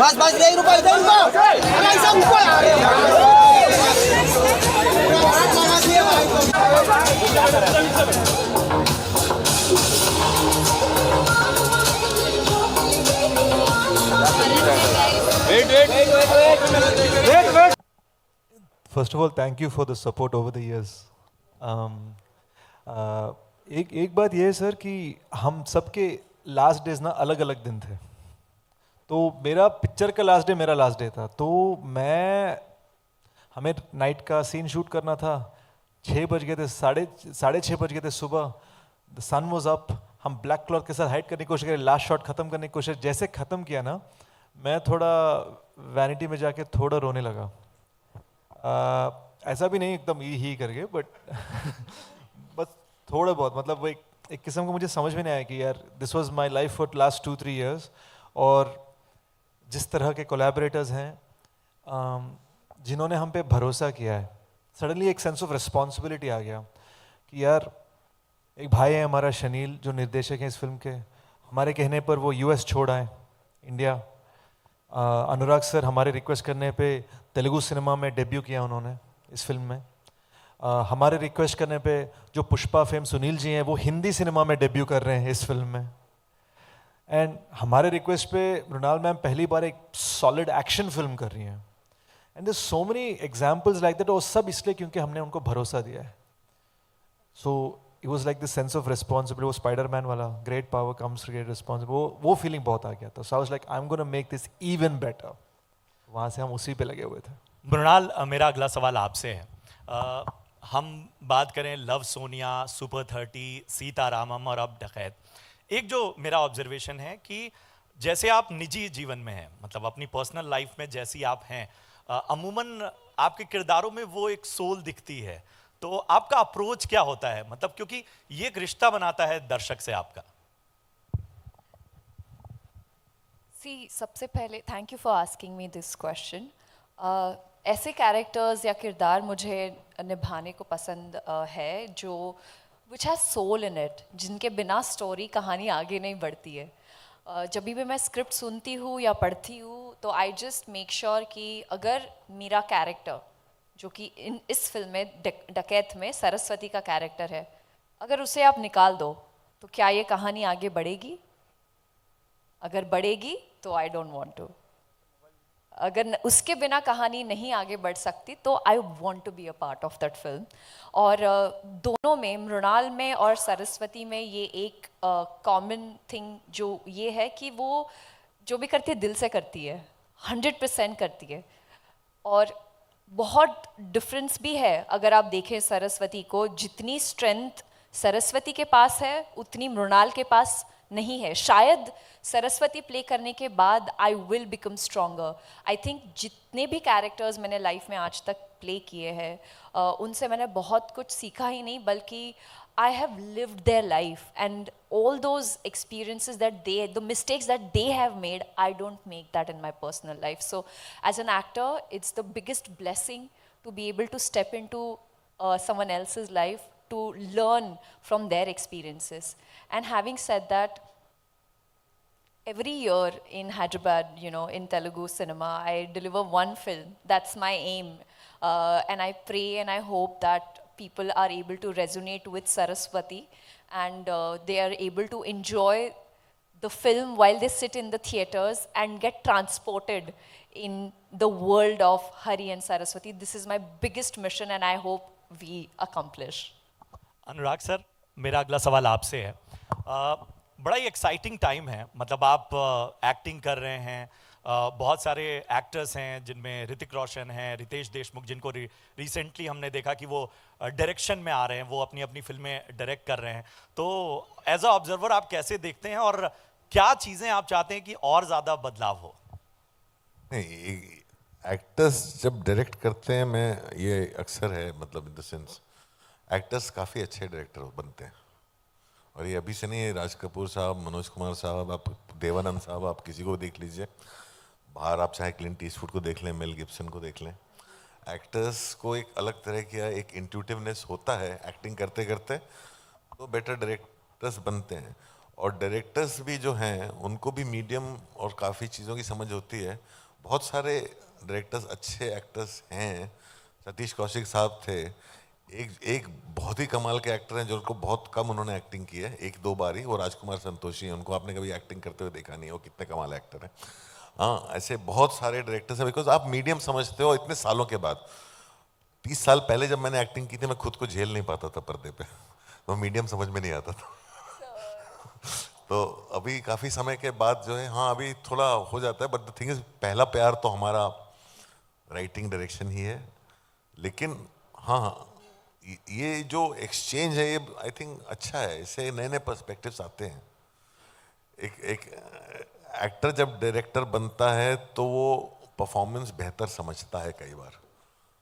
बस बस यही रुको इधर रुको ऐसा ऊपर आ रहे Wait. First of all, thank you for the support over the years. एक बात ये है सर कि हम सबके लास्ट डेज ना अलग अलग दिन थे. तो मेरा पिक्चर का लास्ट डे मेरा लास्ट डे था. तो हमें नाइट का सीन शूट करना था. 6 बज गए थे, साढ़े 6 बज गए थे सुबह. The sun was up. हम ब्लैक क्लॉथ के साथ हाइड करने की कोशिश करें, लास्ट शॉट खत्म करने की कोशिश. जैसे खत्म किया ना, मैं थोड़ा वैनिटी में जाके थोड़ा रोने लगा. ऐसा भी नहीं एकदम ही करके, बट बस थोड़ा बहुत. मतलब वो एक किस्म का मुझे समझ में नहीं आया कि यार this was my life for last 2-3 years. और जिस तरह के कोलैबोरेटर्स हैं जिन्होंने हम पे भरोसा किया है, सडनली एक सेंस ऑफ रिस्पॉन्सिबिलिटी आ गया कि यार एक भाई है हमारा शनील जो निर्देशक हैं इस फिल्म के. हमारे कहने पर वो यूएस छोड़ आए इंडिया. अनुराग सर हमारे रिक्वेस्ट करने पे तेलुगु सिनेमा में डेब्यू किया उन्होंने इस फिल्म में. हमारे रिक्वेस्ट करने पे जो पुष्पा फेम सुनील जी हैं वो हिंदी सिनेमा में डेब्यू कर रहे हैं इस फिल्म में. एंड हमारे रिक्वेस्ट पे मृणाल मैम पहली बार एक सॉलिड एक्शन फिल्म कर रही हैं. And there so many examples like that. और सब इसलिए क्योंकि हमने उनको भरोसा दिया है. So it was like this sense of responsibility. वो स्पाइडरमैन वाला great power comes great responsibility, वो फीलिंग बहुत आ गया था. So I was like I am gonna make this even better. वहाँ से हम उसी पे लगे हुए थे. मृणाल, मेरा अगला सवाल आपसे है. हम बात करें लव सोनिया, सुपर 30, सीतारामम और अब डकैत. एक जो मेरा ऑब्जर्वेशन है कि जैसे आप निजी जीवन में हैं, मतलब अपनी पर्सनल लाइफ में जैसी आप हैं, अमूमन आपके किरदारों में वो एक सोल दिखती है. तो आपका अप्रोच क्या होता है, मतलब क्योंकि ये एक रिश्ता बनाता है दर्शक से आपका. सबसे पहले thank you for asking me this question. ऐसे कैरेक्टर्स या किरदार मुझे निभाने को पसंद है जो which has soul in it, जिनके बिना स्टोरी कहानी आगे नहीं बढ़ती है. जब भी मैं स्क्रिप्ट सुनती हूँ या पढ़ती हूँ तो आई जस्ट मेक श्योर कि अगर मेरा कैरेक्टर जो कि इस फिल्म में डकैत में सरस्वती का कैरेक्टर है, अगर उसे आप निकाल दो तो क्या ये कहानी आगे बढ़ेगी? अगर बढ़ेगी तो आई डोंट वांट टू. अगर उसके बिना कहानी नहीं आगे बढ़ सकती तो I want to be a part of that film. और दोनों में, मृणाल में और सरस्वती में, ये एक कॉमन थिंग जो ये है कि वो जो भी करती है दिल से करती है, 100% करती है. और बहुत डिफरेंस भी है. अगर आप देखें सरस्वती को, जितनी स्ट्रेंथ सरस्वती के पास है उतनी मृणाल के पास नहीं है. शायद सरस्वती प्ले करने के बाद I will become stronger. I think जितने भी कैरेक्टर्स मैंने लाइफ में आज तक प्ले किए हैं उनसे मैंने बहुत कुछ सीखा ही नहीं, बल्कि I have lived their life and all those experiences that the mistakes that they have made, I don't make that in my personal life. So as an actor, it's the biggest blessing to be able to step into someone else's life to learn from their experiences. And having said that, every year in Hyderabad, in Telugu cinema, I deliver one film. That's my aim. And I pray and I hope that people are able to resonate with Saraswati and they are able to enjoy the film while they sit in the theaters and get transported in the world of Hari and Saraswati. This is my biggest mission and I hope we accomplish. Anurag sir, मेरा अगला सवाल आपसे है. बड़ा ही exciting time है, मतलब आप acting कर रहे हैं. बहुत सारे एक्टर्स हैं जिनमें ऋतिक रोशन हैं, रितेश देशमुख, जिनको रिसेंटली हमने देखा कि वो डायरेक्शन में आ रहे हैं, वो अपनी अपनी फिल्में डायरेक्ट कर रहे हैं. तो एज अ ऑब्जर्वर आप कैसे देखते हैं और क्या चीज़ें आप चाहते हैं कि और ज़्यादा बदलाव हो? नहीं, एक्टर्स जब डायरेक्ट करते हैं, मैं ये अक्सर है, मतलब इन द सेंस एक्टर्स काफ़ी अच्छे डायरेक्टर बनते हैं और ये अभी से नहीं है, राज कपूर साहब, मनोज कुमार साहब, आप देवानंद साहब, आप किसी को देख लीजिए बाहर, आप चाहे क्लिंट ईस्टवुड को देख लें, मेल गिब्सन को देख लें, एक्टर्स को एक अलग तरह का एक इंट्यूटिवनेस होता है एक्टिंग करते करते, तो बेटर डायरेक्टर्स बनते हैं। और डायरेक्टर्स भी जो हैं उनको भी मीडियम और काफ़ी चीज़ों की समझ होती है। बहुत सारे डायरेक्टर्स अच्छे एक्टर्स हैं, सतीश कौशिक साहब थे, एक बहुत ही कमाल के एक्टर हैं जो उनको बहुत कम उन्होंने एक्टिंग की है, एक दो बार ही, वो राजकुमार संतोषी हैं, उनको आपने कभी एक्टिंग करते हुए देखा नहीं है, वो कितने कमाल एक्टर हैं। हाँ, ऐसे बहुत सारे डायरेक्टर्स हैं, बिकॉज आप मीडियम समझते हो इतने सालों के बाद। 30 साल पहले जब मैंने एक्टिंग की थी मैं खुद को झेल नहीं पाता था पर्दे पे, तो मीडियम समझ में नहीं आता था। तो अभी काफ़ी समय के बाद जो है, हाँ अभी थोड़ा हो जाता है, बट द थिंग इज पहला प्यार तो हमारा राइटिंग डायरेक्शन ही है। लेकिन हाँ, ये जो एक्सचेंज है ये आई थिंक अच्छा है, इससे नए नए पर्सपेक्टिव्स आते हैं। एक एक्टर जब डायरेक्टर बनता है तो वो परफॉर्मेंस बेहतर समझता है कई बार,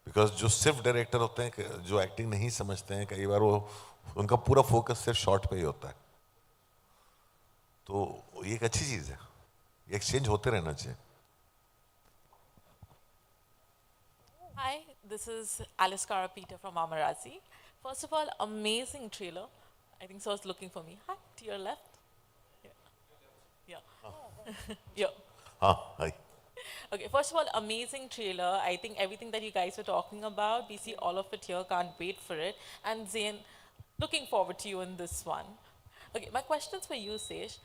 बिकॉज जो सिर्फ डायरेक्टर होते हैं जो एक्टिंग नहीं समझते हैं, कई बार वो उनका पूरा फोकस सिर्फ शॉट पे ही होता है। तो ये एक अच्छी चीज़ है, ये एक्सचेंज होते रहना चाहिए। Hi, this is Alice Karapita from Amarazi. First of all, amazing trailer. I think so. Is looking for me. Hi, to your left. Yeah. Yeah. हाँ, हाय। Okay. First of all, amazing trailer. I think everything that you guys were talking about, we see all of it here. Can't wait for it. And Zain, looking forward to you in this one. Okay. My questions for you, Sesh.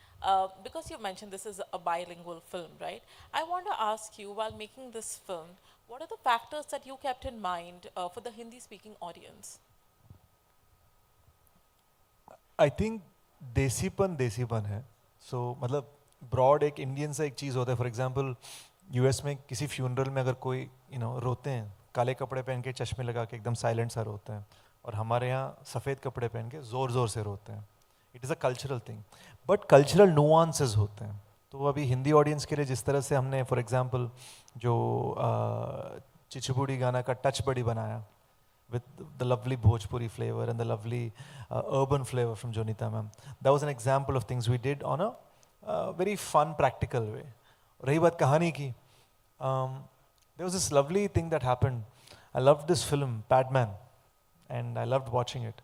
Because you mentioned this is a bilingual film, right? I want to ask you, while making this film, what are the factors that you kept in mind for the Hindi-speaking audience? I think देसीपन है। So मतलब broad एक Indian सा एक चीज़ होता है। For example US में किसी फ्यूनरल में अगर कोई रोते हैं, काले कपड़े पहन के चश्मे लगा के एकदम साइलेंट सा रोते हैं, और हमारे यहाँ सफ़ेद कपड़े पहन के ज़ोर ज़ोर से रोते हैं। It is a cultural thing, but cultural nuances होते हैं। तो अभी हिंदी ऑडियंस के लिए जिस तरह से हमने फॉर एग्जांपल जो चिचबुड़ी गाना का टच बड़ी बनाया with the lovely Bhojpuri flavor and the lovely urban flavor from Jonita ma'am, that was an example of things we did on a very fun practical way. रही बात कहानी की, there was this lovely thing that happened. I loved this film Padman and I loved watching it.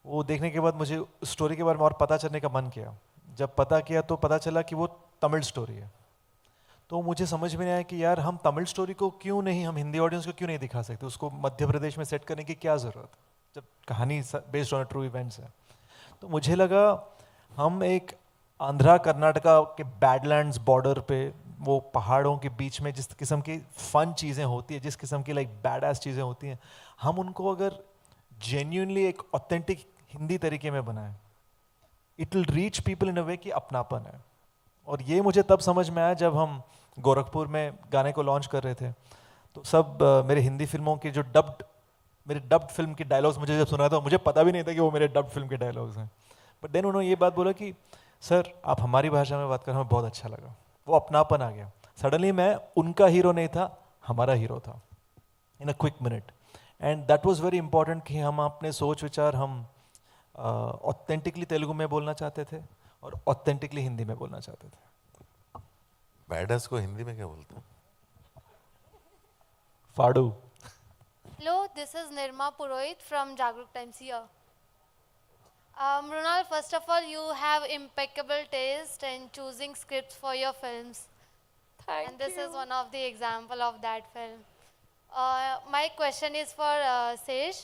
वो देखने के बाद मुझे story के बारे में और पता चलने का मन किया। जब पता किया तो पता चला कि वो तमिल स्टोरी है। तो मुझे समझ में नहीं आया कि यार हम तमिल स्टोरी को क्यों नहीं, हम हिंदी ऑडियंस को क्यों नहीं दिखा सकते, उसको मध्य प्रदेश में सेट करने की क्या ज़रूरत है जब कहानी बेस्ड ऑन ट्रू इवेंट्स है। तो मुझे लगा हम एक आंध्रा कर्नाटका के बैडलैंड्स बॉर्डर पे, वो पहाड़ों के बीच में जिस किस्म की फन चीज़ें होती है, जिस किस्म की लाइक बैड एस चीज़ें होती हैं, हम उनको अगर जेन्यूनली एक ऑथेंटिक हिंदी तरीके में बनाएं, it will reach people in a way कि अपनापन है। और ये मुझे तब समझ में आया जब हम गोरखपुर में गाने को लॉन्च कर रहे थे। तो सब मेरे हिंदी फिल्मों के जो मेरे डब्ड फिल्म के डायलॉग्स मुझे जब सुना था, मुझे पता भी नहीं था कि वो मेरे डब्ड फिल्म के डायलॉग्स हैं। बट देन उन्होंने ये बात बोला कि सर आप हमारी भाषा में बात कर, हमें बहुत अच्छा लगा, वो अपनापन आ गया। सडनली मैं उनका हीरो नहीं था, हमारा हीरो था in a quick minute. And that was very important कि हम अपने सोच विचार हम ऑथेंटिकली तेलुगु में बोलना चाहते थे और ऑथेंटिकली हिंदी में बोलना चाहते थे। बैडस को हिंदी में क्या बोलते हैं? फाड़ू। Hello, this is Nirma Purohit from Jagruk Times here. Mrunal, first of all, you have impeccable taste in choosing scripts for your films. And this is one of the example of that film. My question is for Sesh.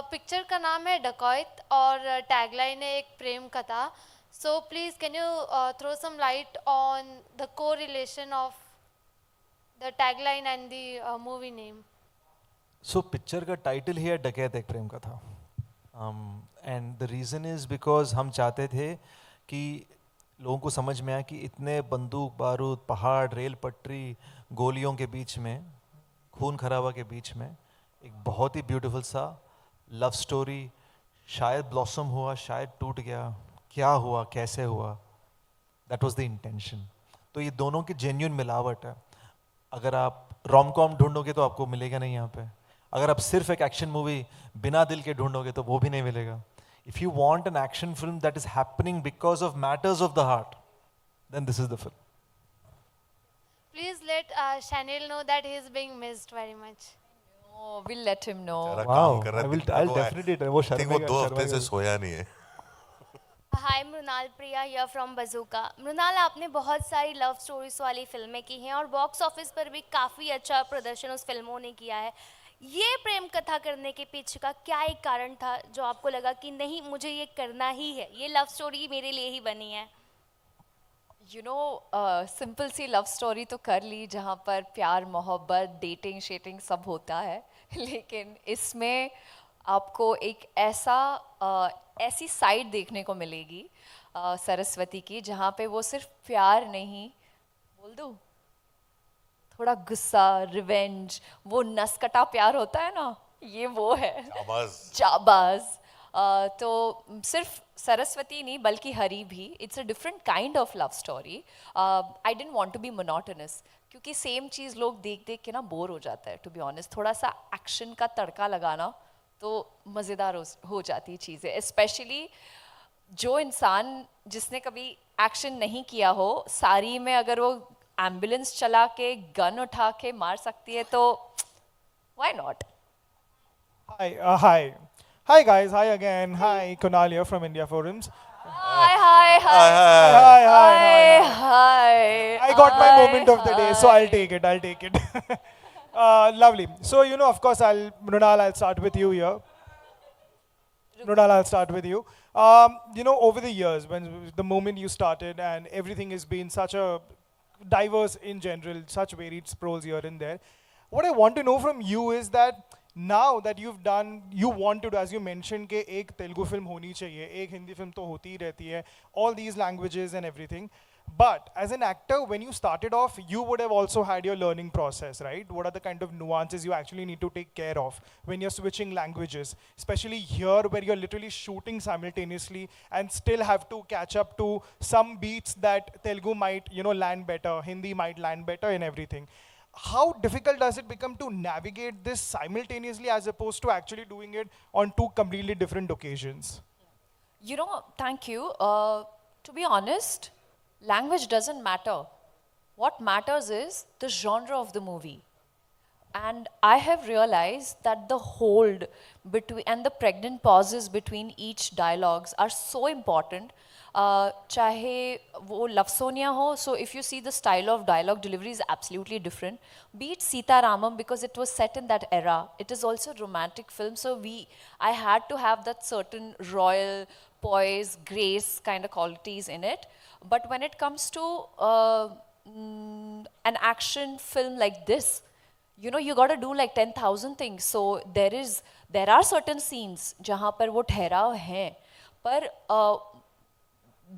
Picture का नाम है डकैत और tagline है एक प्रेम कथा. So please can you throw some light on the correlation of the tagline and the movie name? So picture का title ही है डकैत एक प्रेम कथा. And the reason is because हम चाहते थे कि लोगों को समझ में आए कि इतने बंदूक बारूद, पहाड़, रेल पटरी, गोलियों के बीच में, खून खराबा के बीच में एक बहुत ही ब्यूटीफुल सा लव स्टोरी शायद ब्लॉसम हुआ, शायद टूट गया, क्या हुआ, कैसे हुआ, दैट वाज द इंटेंशन. तो ये दोनों की जेन्युइन मिलावट है. अगर आप रोम कॉम ढूंढोगे तो आपको मिलेगा नहीं यहाँ पे. अगर आप सिर्फ एक एक्शन मूवी बिना दिल के ढूंढोगे तो वो भी नहीं मिलेगा. If you want an action film that is happening because of matters of the heart, then this is the film. Please let Shanil know that he is being missed very much. Oh, we'll let him know. सारा Wow, काम कर रहा है, I'll वो है। definitely वो I think वो शर्मा 2 हफ्ते से सोया नहीं है। हाय मृणाल प्रिया हियर फ्रॉम बजूका। मृणाल, आपने बहुत सारी लव स्टोरीज वाली फिल्में की हैं और बॉक्स ऑफिस पर भी काफ़ी अच्छा प्रदर्शन उस फिल्मों ने किया है। ये प्रेम कथा करने के पीछे का क्या एक कारण था जो आपको लगा कि नहीं, मुझे ये करना ही है, ये लव स्टोरी मेरे लिए ही बनी है? यू नो, सिंपल सी लव स्टोरी तो कर ली जहाँ पर प्यार मोहब्बत डेटिंग शेटिंग सब होता है, लेकिन इसमें आपको एक ऐसी साइड देखने को मिलेगी सरस्वती की, जहाँ पे वो सिर्फ प्यार नहीं, बोल दूँ, थोड़ा गुस्सा, रिवेंज, वो नसकटा प्यार होता है ना, ये वो है जाबाज। तो सिर्फ सरस्वती नहीं बल्कि हरी भी, it's a different kind of love story. I didn't want to be monotonous, क्योंकि सेम चीज़ लोग देख देख के ना बोर हो जाता है। टू बी ऑनेस्ट, थोड़ा सा एक्शन का तड़का लगाना तो मज़ेदार हो जाती चीज़ें, स्पेशली जो इंसान जिसने कभी एक्शन नहीं किया हो, सारी में अगर वो एम्बुलेंस चला के गन उठा के मार सकती है तो why not. Hi guys, hi again. Hi, Kunal here from India Forums. Hi. I got my moment of the day, so I'll take it. Lovely. So, of course, Mrunal, I'll start with you here. Over the years, when the moment you started and everything has been such a diverse in general, such varied scrolls here and there, what I want to know from you is that now that you want to do, as you mentioned, कि एक Telugu film होनी चाहिए, एक Hindi film तो होती ही रहती है, all these languages and everything. But as an actor, when you started off, you would have also had your learning process, right? What are the kind of nuances you actually need to take care of when you're switching languages? Especially here where you're literally shooting simultaneously and still have to catch up to some beats that Telugu might, land better, Hindi might land better and everything. How difficult does it become to navigate this simultaneously as opposed to actually doing it on two completely different occasions? Thank you. To be honest, language doesn't matter. What matters is the genre of the movie. And I have realized that the hold between and the pregnant pauses between each dialogues are so important. चाहे वो लफ्सोनिया हो, so if you see the style of dialogue delivery is absolutely different. Be it Sita Ramam, because it was set in that era. It is also a romantic film, so I had to have that certain royal poise, grace kind of qualities in it. But when it comes to an action film like this, you got to do like 10,000 things. So there are certain scenes जहाँ पर वो ठहराव हैं, पर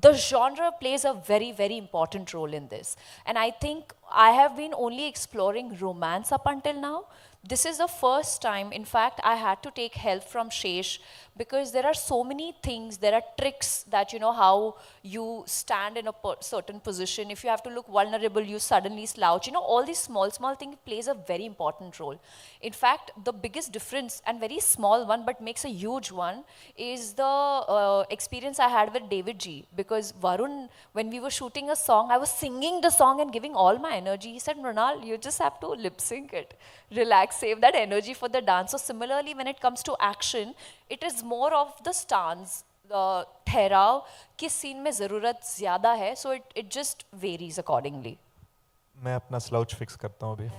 the genre plays a very, very important role in this. And I think I have been only exploring romance up until now. This is the first time, in fact, I had to take help from Shesh, because there are so many things, there are tricks that, how you stand in a certain position. If you have to look vulnerable, you suddenly slouch. All these small things plays a very important role. In fact, the biggest difference, and very small one, but makes a huge one, is the experience I had with David G. Because Varun, when we were shooting a song, I was singing the song and giving all my energy. He said, Mrunal, you just have to lip sync it. Relax, save that energy for the dance. So similarly, when it comes to action, it is more of the stance, the ठहराव, किस scene में ज़रूरत ज़्यादा है, so it just varies accordingly. मैं अपना slouch fix करता हूँ अभी.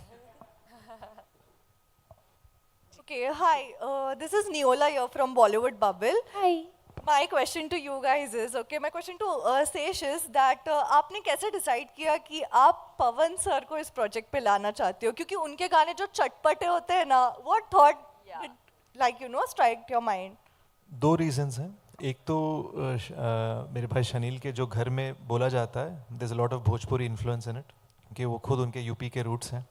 Okay, hi. This is Neola here from Bollywood Bubble. Hi. My question to you guys is, my question to Sesh is that आपने कैसे decide किया कि आप पवन सर को इस project पे लाना चाहते हो? क्योंकि उनके गाने जो चटपटे होते हैं ना, what thought did, strike your mind? 2 reasons हैं. एक तो मेरे भाई शनील के जो घर में बोला जाता है, there's a lot of Bhojpuri influence in it, कि वो खुद उनके यूपी के roots हैं.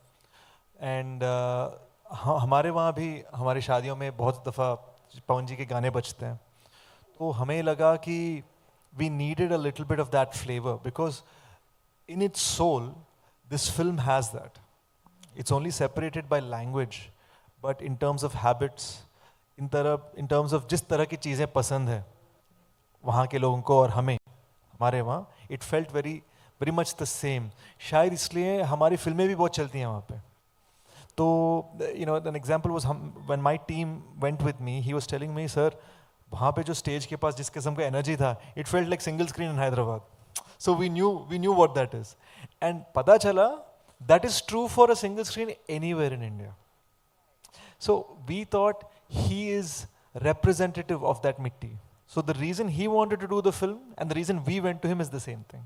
And हमारे वहाँ भी हमारी शादियों में बहुत दफ़ा पवन जी के गाने बजते हैं. तो हमें लगा कि we needed a little bit of that flavor, because in its soul this film has that. It's only separated by language, but in terms of habits, in terms of जिस तरह की चीज़ें पसंद है, वहाँ के लोगों को और हमें, हमारे वहाँ, it felt very very much the same. शायद इसलिए हमारी फिल्में भी बहुत चलती हैं वहाँ पे. तो you know an example was हम when my team went with me, he was telling me, sir वहाँ पे जो स्टेज के पास जिस किस्म का एनर्जी था, it felt like single screen in Hyderabad. So we knew what that is. And पता चला that is true for a single screen anywhere in India. So we thought he is representative of that mitti. So the reason he wanted to do the film and the reason we went to him is the same thing.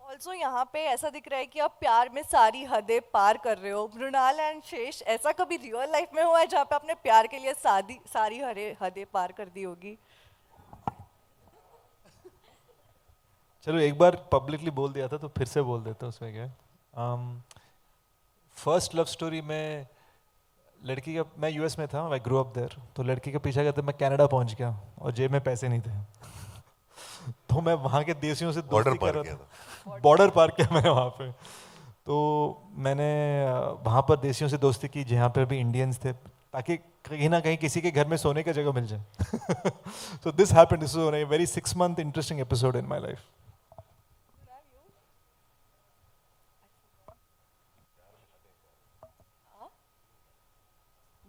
Also यहाँ पे ऐसा दिख रहा है कि आप प्यार में सारी हदें पार कर रहे हो. मृणाल एंड शेष, ऐसा कभी रियल लाइफ में हुआ है जहाँ पे आपने प्यार के लिए सारी हदें पार कर दी होगी? चलो एक बार पब्लिकली बोल दिया था तो फिर से बोल देता हूँ, उसमें क्या है. फर्स्ट लव स्टोरी में लड़की का, मैं यूएस में था, आई ग्रो अप देयर, तो लड़की का पीछा करते मैं कनाडा पहुंच गया और जेब में पैसे नहीं थे. तो मैं वहाँ के देसियों से दोस्ती कर रहा था. बॉर्डर पार किया मैंने वहाँ पे. तो मैंने वहाँ पर देसियों से दोस्ती की जहाँ पर भी इंडियंस थे, ताकि कहीं ना कहीं किसी के घर में सोने की जगह मिल जाए. So this happened. This was a very 6-month interesting episode in my life.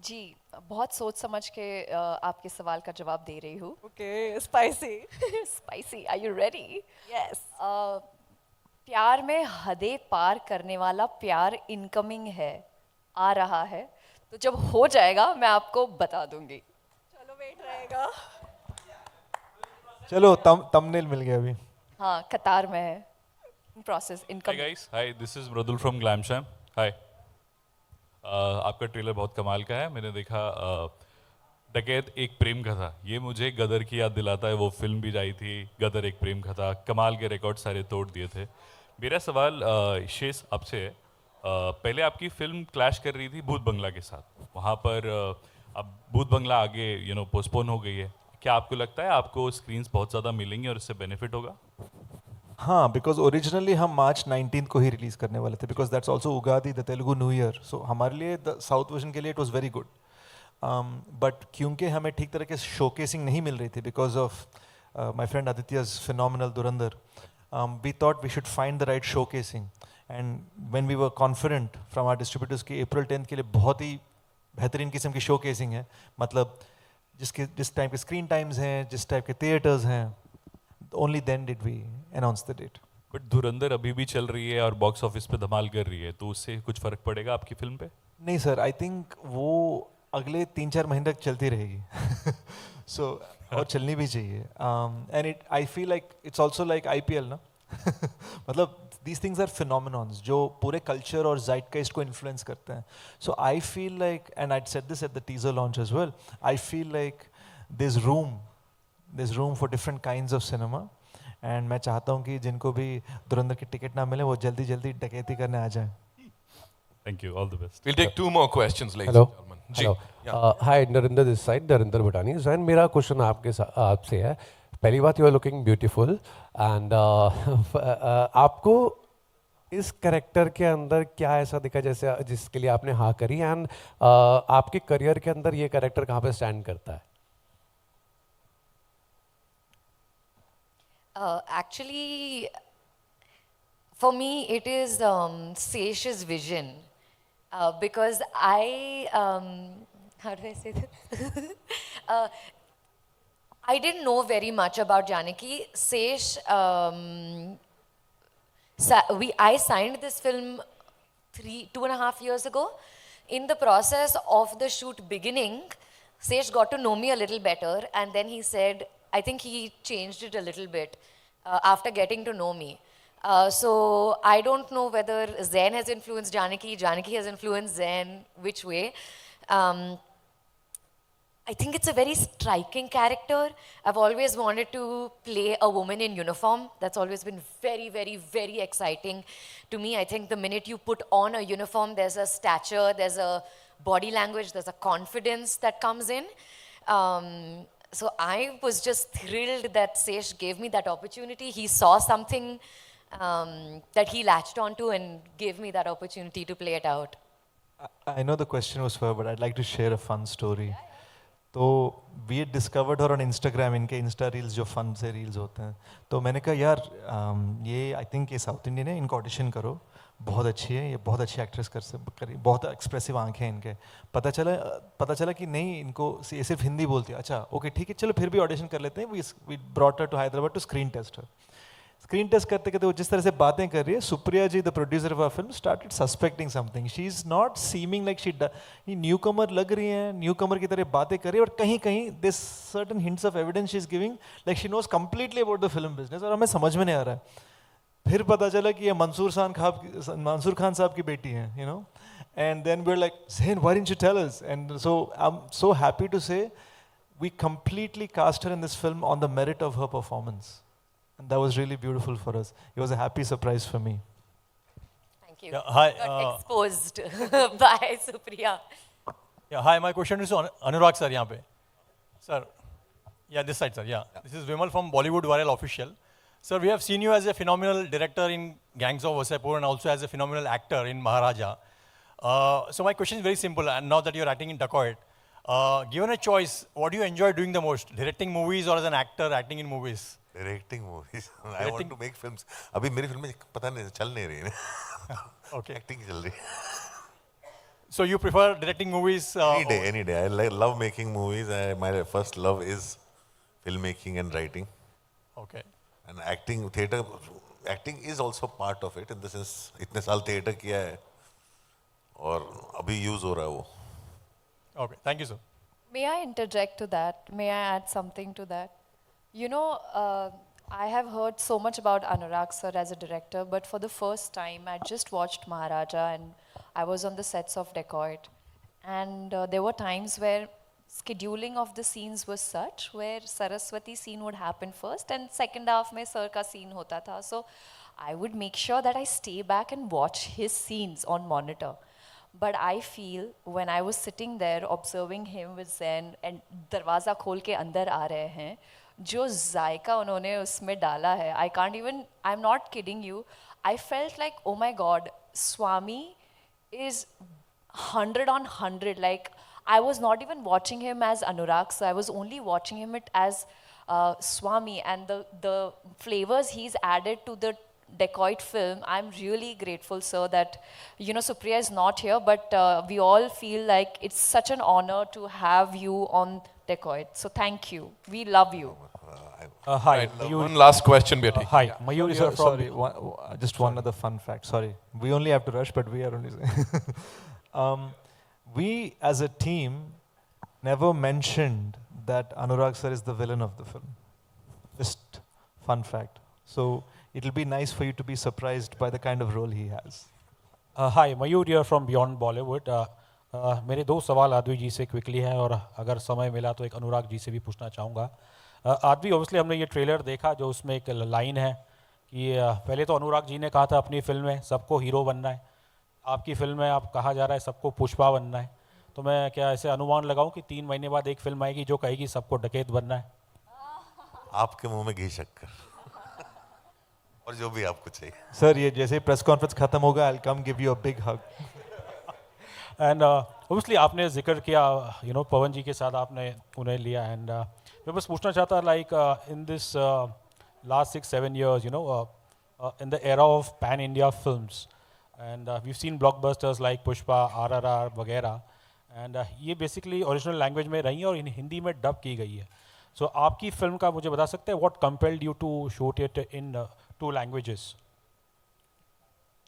जी, बहुत सोच समझ के आपके सवाल का जवाब दे रही हूँ. Okay, spicy. Spicy, are you ready? Yes. प्यार में हदें पार करने वाला प्यार इनकमिंग है, आ रहा है. तो जब हो जाएगा मैं आपको बता दूंगी. चलो वेट रहेगा. चलो thumbnail मिल गया अभी. हाँ, कतार में है. Process Hi income. guys, hi, this is Mradul from Glamsham. Hi. आपका ट्रेलर बहुत कमाल का है. मैंने देखा डकैत एक प्रेम कथा, ये मुझे गदर की याद दिलाता है. वो फिल्म भी आई थी गदर एक प्रेम कथा, कमाल के रिकॉर्ड सारे तोड़ दिए थे. मेरा सवाल शेष आपसे है, पहले आपकी फिल्म क्लैश कर रही थी भूत बंगला के साथ, वहाँ पर अब भूत बंगला आगे पोस्टपोन हो गई है. क्या आपको लगता है आपको स्क्रीन्स बहुत ज़्यादा मिलेंगी और इससे बेनिफिट होगा? हाँ, बिकॉज ओरिजिनली हम मार्च 19 को ही रिलीज करने वाले थे, because that's also Ugadi, the Telugu new year. So हमारे लिए द साउथ वर्जन के लिए it was very good. But क्योंकि हमें ठीक तरह के शोकेसिंग नहीं मिल रही थी बिकॉज ऑफ माई फ्रेंड आदित्य's phenomenal Dhurandhar, we thought we should find the right showcasing. And when we were confident from our distributors की अप्रैल 10 के लिए बहुत ही बेहतरीन किस्म की शोकेसिंग है, मतलब जिस टाइप के स्क्रीन टाइम्स हैं, जिस टाइप के थिएटर्स हैं, only then did we announce the date. But धुरंधर अभी भी चल रही है और बॉक्स ऑफिस पे धमाल कर रही है, तो उससे कुछ फर्क पड़ेगा आपकी फिल्म पे? नहीं सर, आई थिंक वो अगले 3-4 महीने तक चलती रहेगी. सो और चलनी भी चाहिए. And it I feel like it's also like IPL ना. मतलब these things are phenomenons जो पूरे कल्चर और zeitgeist को इन्फ्लुएंस करते हैं. So I feel like, and I'd said this at the teaser launch as well, I feel like there's room for different kinds of cinema. And मैं चाहता हूँ कि जिनको भी धुरंधर की टिकट ना मिले वो जल्दी जल्दी डकैती करने आ जाए. Thank you, all the best. We'll take 2 more questions, ladies Hello. and gentlemen. Hello. Hi, Narinder this side, Narinder Bhatani. And मेरा क्वेश्चन आपसे है. पहली बात, you are looking beautiful and आपको इस कैरेक्टर के अंदर क्या ऐसा दिखा जैसे जिसके लिए आपने हाँ करी, एंड आपके करियर के अंदर ये कैरेक्टर कहाँ पे स्टैंड करता है? Actually, for me, it is Sesh's vision, because how do I say this? I didn't know very much about Janaki. Sesh, I signed this film 2.5 years ago. In the process of the shoot beginning, Sesh got to know me a little better, and then he said, I think he changed it a little bit after getting to know me. So I don't know whether Zain has influenced Janaki, Janaki has influenced Zain, which way. I think it's a very striking character. I've always wanted to play a woman in uniform. That's always been very, very, very exciting to me. I think the minute you put on a uniform, there's a stature, there's a body language, there's a confidence that comes in. So I was just thrilled that Sesh gave me that opportunity. He saw something that he latched onto and gave me that opportunity to play it out. I know the question was for, but I'd like to share a fun story. तो we discovered her on Instagram, इनके insta reels जो fun से reels होते हैं, तो मैंने कहा यार ये आई थिंक ये साउथ इंडियन है, इनको ऑडिशन करो, बहुत अच्छी है, ये बहुत अच्छी एक्ट्रेस करी, बहुत एक्सप्रेसिव आंखें हैं इनके। पता चला कि नहीं, इनको ये सिर्फ हिंदी बोलती है। अच्छा ओके ठीक है, चलो फिर भी ऑडिशन कर लेते हैं। We brought her to Hyderabad to screen test her. Screen test करते करते वो जिस तरह से बातें कर रही है, Supriya ji the producer of our film started suspecting something. She is not seeming like she newcomer लग रही है, न्यू कमर की तरह बातें कर रही है, और कहीं कहीं this certain hints of evidence she is giving like she knows completely about the film business, और हमें समझ में नहीं आ रहा है। फिर पता चला कि ये मंसूर खान साहब की बेटी हैं, you know, and then we are like then why didn't you tell us, and so I am so happy to say we completely cast her in this film on the merit of her performance. And that was really beautiful for us. It was a happy surprise for me. Thank you. Yeah, hi, Got exposed by Supriya. Yeah, hi, my question is to Anurag sir यहाँ पे. Sir, yeah, this side sir, yeah. This is Vimal from Bollywood Viral Official. Sir, we have seen you as a phenomenal director in Gangs of Wasseypur and also as a phenomenal actor in Maharaja. So my question is very simple, and now that you're acting in Dacoit, given a choice, what do you enjoy doing the most? Directing movies or as an actor acting in movies? Directing movies. I want to make films. अभी मेरी फिल्में पता नहीं चल नहीं रही हैं. Okay. Acting चल रही है. So you prefer directing movies? Any day. I love making movies. My first love is filmmaking and writing. Okay. And acting, theatre, acting is also part of it. In the sense, इतने साल theatre किया है और अभी use हो रहा है वो. Okay, thank you, sir. May I interject to that? May I add something to that? You know, I have heard so much about Anurag sir as a director, but for the first time, I just watched Maharaja and I was on the sets of Dacoit. And there were times where scheduling of the scenes was such where Saraswati scene would happen first and second half mein sir ka scene hota tha. So I would make sure that I stay back and watch his scenes on monitor. But I feel when I was sitting there observing him with Zen and दरवाज़ा खोल के अंदर आ रहे हैं, जो जायका उन्होंने उसमें डाला है, I can't even, I'm not kidding you, I felt like, oh my God, Swami is 100 on 100. Like I was not even watching him as Anurag, so I was only watching him as Swami, and the flavors he's added to the Dacoit film. I'm really grateful, sir, that, you know, Supriya is not here, but we all feel like it's such an honor to have you on Dacoit. So thank you. We love you. Hi. One last question, Betty. Hi. Mayur is from... Sorry, just one other fun fact. Sorry. We only have to rush, but we are only... we, as a team, never mentioned that Anurag sir is the villain of the film. Just fun fact. So... it'll be nice for you to be surprised by the kind of role he has. Hi, Mayur here from Beyond Bollywood. मेरे दो सवाल आदवी जी से quickly हैं और अगर समय मिला तो एक अनुराग जी से भी पूछना चाहूँगा. आदवी, ऑब्वियसली हमने ये ट्रेलर देखा जो उसमें एक लाइन है कि पहले तो अनुराग जी ने कहा था अपनी फिल्म में सबको हीरो बनना है, आपकी फिल्म में आप कहा जा रहा है सबको पुष्पा बनना है. तो मैं क्या ऐसे अनुमान लगाऊं कि 3 महीने बाद एक फिल्म आएगी जो कहेगी सबको डकैत बनना है? आपके मुंह में घी शक्कर और जो भी आपको चाहिए. सर, ये जैसे प्रेस कॉन्फ्रेंस खत्म होगा, I'll come give you a big hug. And obviously आपने जिक्र किया, यू नो, पवन जी के साथ आपने उन्हें लिया. एंड मैं बस पूछना चाहता like in this last 6-7 years, you know, in the era of pan India films, and we've seen blockbusters like Pushpa, RRR वगैरह, and ये बेसिकली ओरिजिनल लैंग्वेज में रही हैं और हिंदी में डब की गई है. सो आपकी फिल्म का मुझे बता सकते हैं what compelled you to shoot it in 2 languages?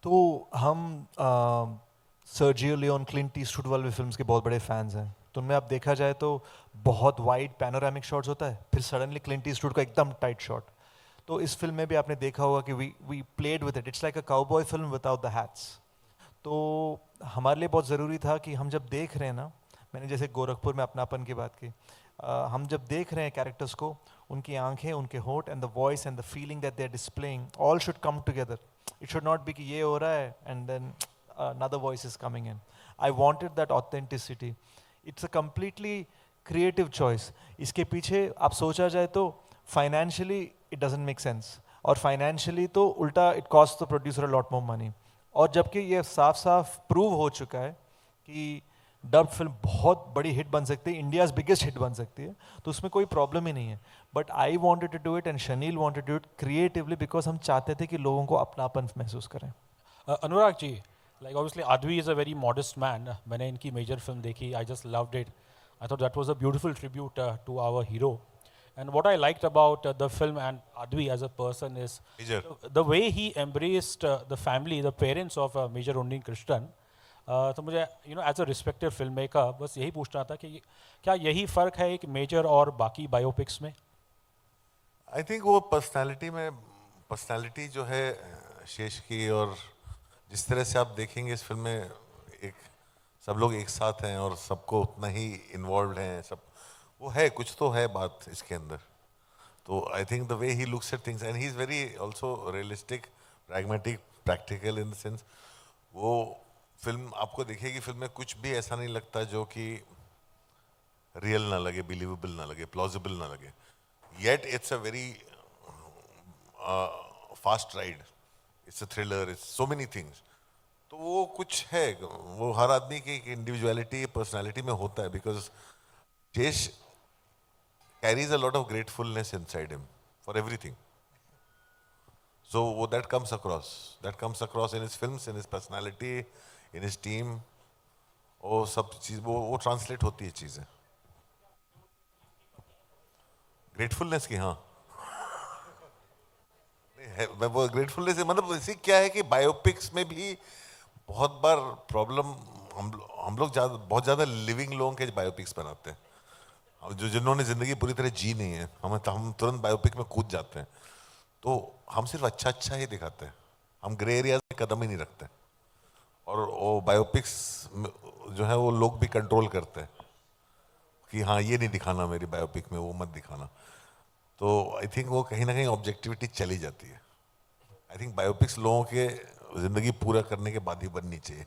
तो हम सर्जियो लियोन, क्लिंट ईस्टवुड वाले फिल्म्स के बहुत बड़े फैंस हैं. तो उनमें आप देखा जाए तो बहुत वाइड पैनोरामिक शॉट्स होता है, फिर सडनली क्लिंट ईस्टवुड का एकदम टाइट शॉट. तो इस फिल्म में भी आपने देखा होगा कि we played with it. It's like a cowboy film without the hats. तो हमारे लिए बहुत ज़रूरी था कि हम जब देख रहे हैं ना, मैंने जैसे गोरखपुर में अपनापन की बात की, हम जब देख रहे हैं कैरेक्टर्स को, उनकी आंखें, उनके होठ and the voice and the feeling that they are displaying, all should come together. It should not be कि ये हो रहा है and then another voice is coming in. I wanted that authenticity. It's a completely creative choice. इसके पीछे आप सोचा जाए तो financially it doesn't make sense. और financially तो उल्टा it costs the producer a lot more money. और जबकि ये साफ साफ प्रूव हो चुका है कि डब फिल्म बहुत बड़ी हिट बन सकती है, इंडियाज बिगेस्ट हिट बन सकती है, तो उसमें कोई प्रॉब्लम ही नहीं है. But I wanted to do it and Shaneel wanted to do it creatively because हम चाहते थे कि लोगों को अपनापन महसूस करें. Anurag ji, like obviously Advi is a very modest man. मैंने इनकी major film देखी, I just loved it. I thought that was a beautiful tribute to our hero. And what I liked about the film and Advi as a person is the way he embraced the family, the parents of Major Undi Krishnan. तो मुझे as a respected filmmaker बस यही पूछना था कि क्या यही फ़र्क है एक मेजर और बाकी बायोपिक्स में? आई थिंक वो पर्सनालिटी जो है शेष की, और जिस तरह से आप देखेंगे इस फिल्म में एक सब लोग एक साथ हैं और सबको उतना ही इन्वॉल्व हैं, सब वो है, कुछ तो है बात इसके अंदर. तो I think the way he looks at things and he is very also realistic, pragmatic, practical in the sense. वो फिल्म आपको देखिएगी, फिल्म में कुछ भी ऐसा नहीं लगता जो कि रियल ना लगे, बिलीवेबल ना लगे, प्लॉजिबल ना लगे. Yet it's a very fast ride, it's a thriller, it's so many things. तो वो कुछ है, वो हर आदमी की इंडिविजुअलिटी, पर्सनालिटी में होता है. बिकॉज शेष carries a lot of gratefulness inside him for everything. So that comes across in his films, in his personality, in his team. वो सब चीज वो ट्रांसलेट होती है चीजें. ग्रेटफुलनेस की, हाँ मैं वो ग्रेटफुलनेस मतलब इसी क्या है कि बायोपिक्स में भी बहुत बार प्रॉब्लम हम लोग बहुत ज़्यादा लिविंग लोगों के बायोपिक्स बनाते हैं, जो जिन्होंने ज़िंदगी पूरी तरह जी नहीं है. हम तुरंत बायोपिक में कूद जाते हैं. तो हम सिर्फ अच्छा ही दिखाते हैं, हम ग्रे एरियाज में कदम ही नहीं रखते. और वो बायोपिक्स जो है वो लोग भी कंट्रोल करते हैं कि हाँ ये नहीं दिखाना मेरी बायोपिक में, वो मत दिखाना. तो आई थिंक वो कहीं ना कहीं ऑब्जेक्टिविटी चली जाती है. आई थिंक बायोपिक्स लोगों के ज़िंदगी पूरा करने के बाद ही बननी चाहिए.